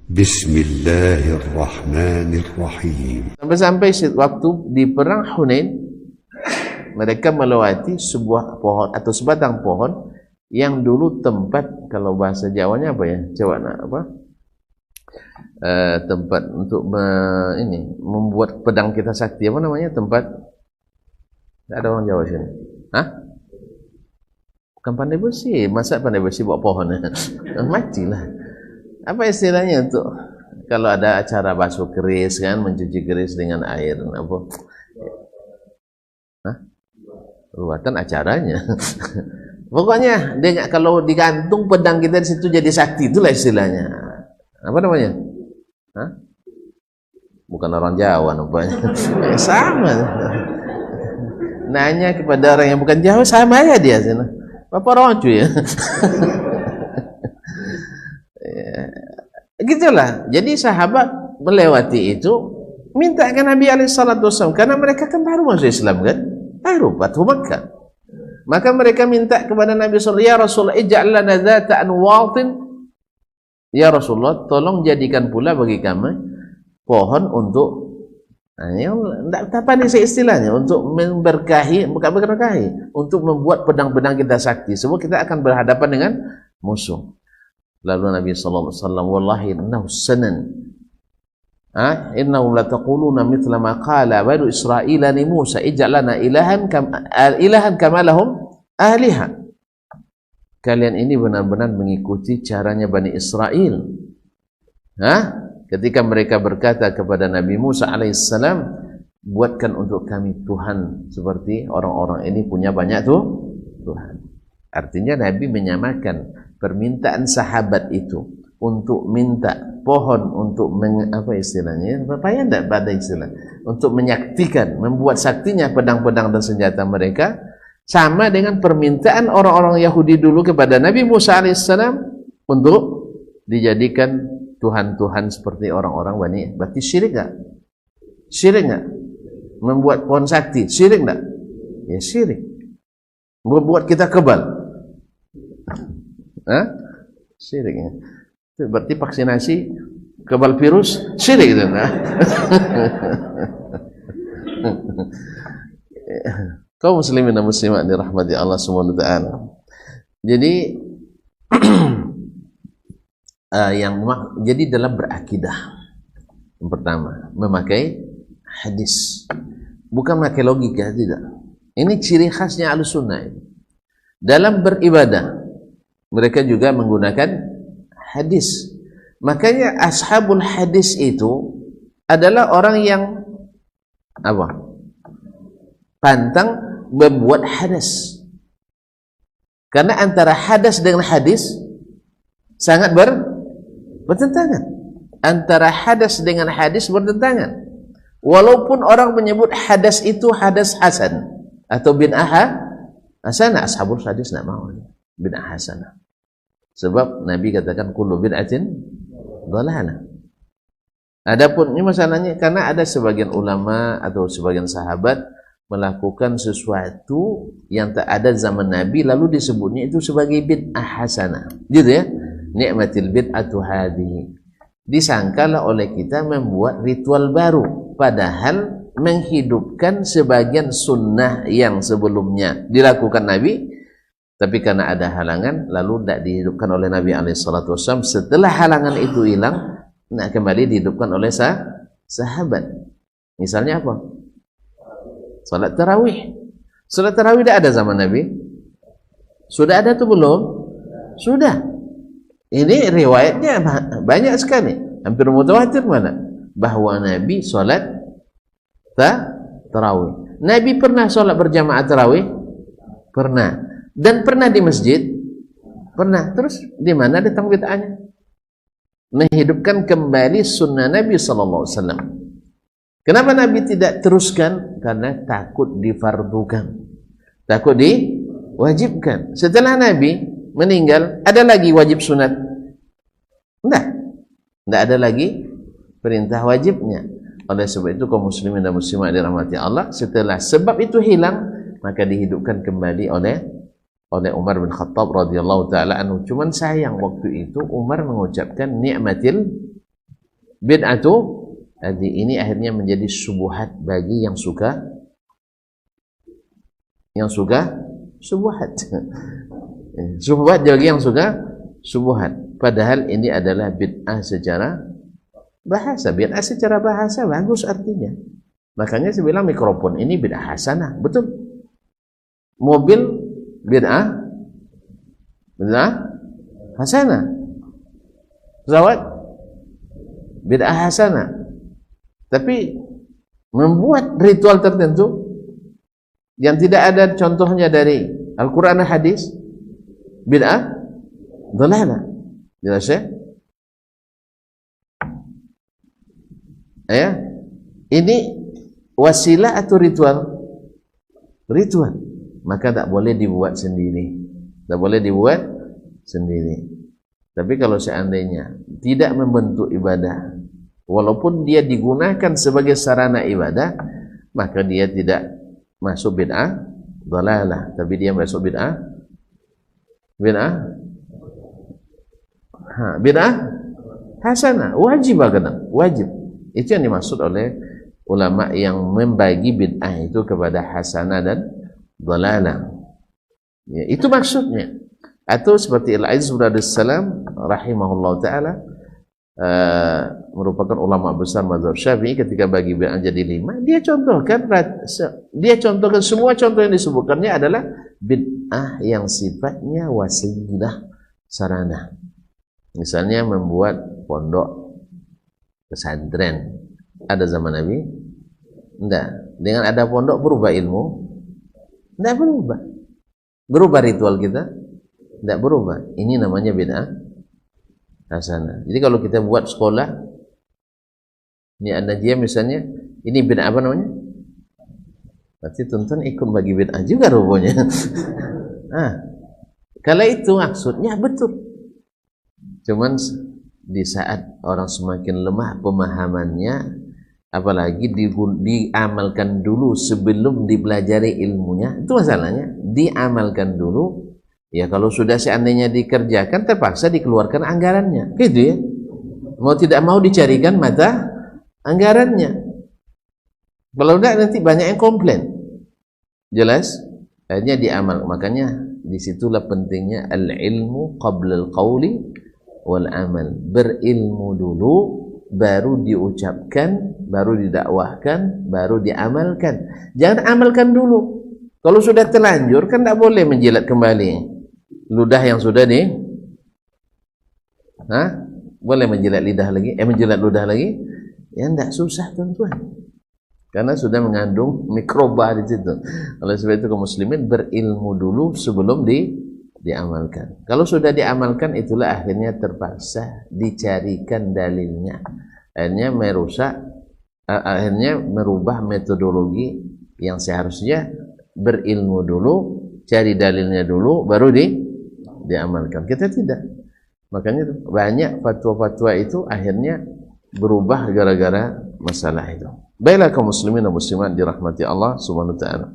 Bismillahirrahmanirrahim. Sampai-sampai waktu di perang Hunain, mereka melewati sebuah pohon atau sebatang pohon yang dulu tempat, kalau bahasa Jawanya apa ya? Jawa apa? Tempat untuk membuat pedang kita sakti, apa namanya? Tempat, tidak ada orang Jawa sini. Hah? Bukan pandai besi, masa pandai besi bawa pohon? Matilah. Apa istilahnya untuk kalau ada acara basuh keris kan, mencuci keris dengan air apa? Hah? Ruatan acaranya. Pokoknya kalau digantung pedang kita di situ jadi sakti, itulah istilahnya. Apa namanya? Hah? Bukan orang Jawa nampaknya. Sama. Nanya kepada orang yang bukan Jawa, sama aja dia sana. Bapak Roncu ya. Gitulah. Jadi sahabat melewati itu, minta ke Nabi SAW, karena mereka kan baru masuk Islam kan, baru Fathu Makkah. Maka mereka minta kepada Nabi SAW, ya Rasulullah, ij'al lana dhata anwatin, ya Rasulullah, tolong jadikan pula bagi kami pohon untuk, tidak apa nih istilahnya, untuk memberkahi, bukan berkahi, untuk membuat pedang-pedang kita sakti, sebab kita akan berhadapan dengan musuh. Lalu Nabi SAW, wallahi innahu sanan, innahum la taquluna mithla ma qala banu Israila li Musa, ij'al lana ilahan kama lahum aliha. Kalian ini benar-benar mengikuti caranya Bani Israel. Ketika mereka berkata kepada Nabi Musa alaihissalam, buatkan untuk kami Tuhan seperti orang-orang ini punya banyak Tuhan. Artinya Nabi menyamakan permintaan sahabat itu untuk minta pohon untuk apa istilahnya? Apa ya enggak pada istilah? Untuk menyaktikan, membuat saktinya pedang-pedang dan senjata mereka, sama dengan permintaan orang-orang Yahudi dulu kepada Nabi Musa alaihissalam untuk dijadikan Tuhan-Tuhan seperti orang-orang Bani. Berarti syirik enggak? Syirik enggak? Membuat pohon sakti, syirik enggak? Ya syirik. Membuat kita kebal. Syiriknya. Itu berarti vaksinasi kebal virus syirik itu. Kaum muslimin dan muslimat dirahmati Allah Subhanahu wa taala. Jadi jadi dalam berakidah, yang pertama memakai hadis, bukan memakai logika, tidak. Ini ciri khasnya Ahlussunnah. Dalam beribadah mereka juga menggunakan hadis. Makanya ashabul hadis itu adalah orang yang apa? Pantang membuat hadas. Karena antara hadas dengan hadis sangat bertentangan. Antara hadas dengan hadis bertentangan. Walaupun orang menyebut hadas itu hadas hasan atau bid'ah hasanah, ashabul hadis tidak mau bid'ah hasanah. Sebab Nabi katakan kullu bid'atin dhalalah. Adapun ini masalahnya karena ada sebagian ulama atau sebagian sahabat melakukan sesuatu yang tak ada zaman Nabi lalu disebutnya itu sebagai bid'ah hasanah. Gitu ya. Ni'matil bid'atu hadhihi. Disangkalah oleh kita membuat ritual baru, padahal menghidupkan sebagian sunnah yang sebelumnya dilakukan Nabi. Tapi karena ada halangan, lalu tidak dihidupkan oleh Nabi SAW. Setelah halangan itu hilang, kembali dihidupkan oleh sahabat. Misalnya apa? Salat tarawih. Salat tarawih tidak ada zaman Nabi. Sudah ada atau belum? Sudah. Ini riwayatnya banyak sekali. Hampir mutawatir mana? Bahwa Nabi salat tarawih. Nabi pernah salat berjamaah tarawih? Pernah. Dan pernah di masjid? Pernah. Terus di mana datang bid'ahnya? Menghidupkan kembali sunnah Nabi SAW. Kenapa Nabi tidak teruskan? Karena takut difardukan, takut diwajibkan. Setelah Nabi meninggal, ada lagi wajib sunat? Tidak ada lagi perintah wajibnya. Oleh sebab itu kaum muslimin dan muslimat dirahmati Allah, setelah sebab itu hilang, maka dihidupkan kembali oleh Umar bin Khattab radhiyallahu taala anhu. Cuman sayang waktu itu Umar mengucapkan ni'matil Bid'atu ini akhirnya menjadi subuhat bagi yang suka subuhat. Subuhat bagi yang suka subuhat. Padahal ini adalah bid'ah secara bahasa. Bid'ah secara bahasa bagus artinya. Makanya saya bilang mikrofon ini bid'ah hasanah. Betul. Mobil bid'ah hasanah. Pesawat bid'ah hasanah. Tapi membuat ritual tertentu yang tidak ada contohnya dari Al-Quran dan hadis, bid'ah dhalalah. Jelas ya? Ya, ini wasilah atau ritual? Ritual. Maka tak boleh dibuat sendiri. Tak boleh dibuat sendiri. Tapi kalau seandainya tidak membentuk ibadah, walaupun dia digunakan sebagai sarana ibadah, maka dia tidak masuk bid'ah dhalalah, tapi dia masuk bid'ah hasanah. Wajib agak wajib. Itu yang dimaksud oleh ulama yang membagi bid'ah itu kepada hasanah dan dhalalah. Ya, itu maksudnya. Atau seperti Al-Aziz bin Abdus Salam rahimahullah ta'ala, merupakan ulama besar mazhab Syafi'i, ketika bagi bid'ah jadi 5, dia contohkan semua contoh yang disebutkannya adalah bid'ah yang sifatnya wasilah, sarana. Misalnya membuat pondok pesantren. Ada zaman Nabi? Enggak. Dengan ada pondok berubah ilmu? Enggak berubah. Berubah ritual kita? Tidak berubah. Ini namanya bid'ah hasanah. Jadi kalau kita buat sekolah, ini ada dia misalnya, ini bid'ah apa namanya? Berarti tuntun ikut bagi bid'ah juga rupanya. Kalau itu maksudnya betul. Cuman di saat orang semakin lemah pemahamannya, apalagi diamalkan dulu sebelum dipelajari ilmunya, itu masalahnya. Diamalkan dulu. Ya kalau sudah seandainya dikerjakan, terpaksa dikeluarkan anggarannya, gitu ya. Mau tidak mau dicarikan mata anggarannya. Kalau tidak nanti banyak yang komplain. Jelas? Akhirnya diamal. Makanya disitulah pentingnya al-ilmu qabla al-qawli wal-amal. Berilmu dulu, baru diucapkan, baru didakwahkan, baru diamalkan. Jangan amalkan dulu. Kalau sudah terlanjur kan tidak boleh menjilat kembali ludah yang sudah boleh menjilat lidah lagi, menjilat ludah lagi? Ya tidak susah tuan-tuan, karena sudah mengandung mikroba di situ. Oleh sebab itu kaum muslimin berilmu dulu sebelum diamalkan. Kalau sudah diamalkan, itulah akhirnya terpaksa dicarikan dalilnya. Akhirnya merusak, akhirnya merubah metodologi yang seharusnya berilmu dulu, cari dalilnya dulu, baru diamalkan. Kita tidak. Makanya banyak fatwa-fatwa itu akhirnya berubah gara-gara masalah itu. Baiklah kaum muslimin dan muslimat dirahmati Allah Subhanahu wa taala.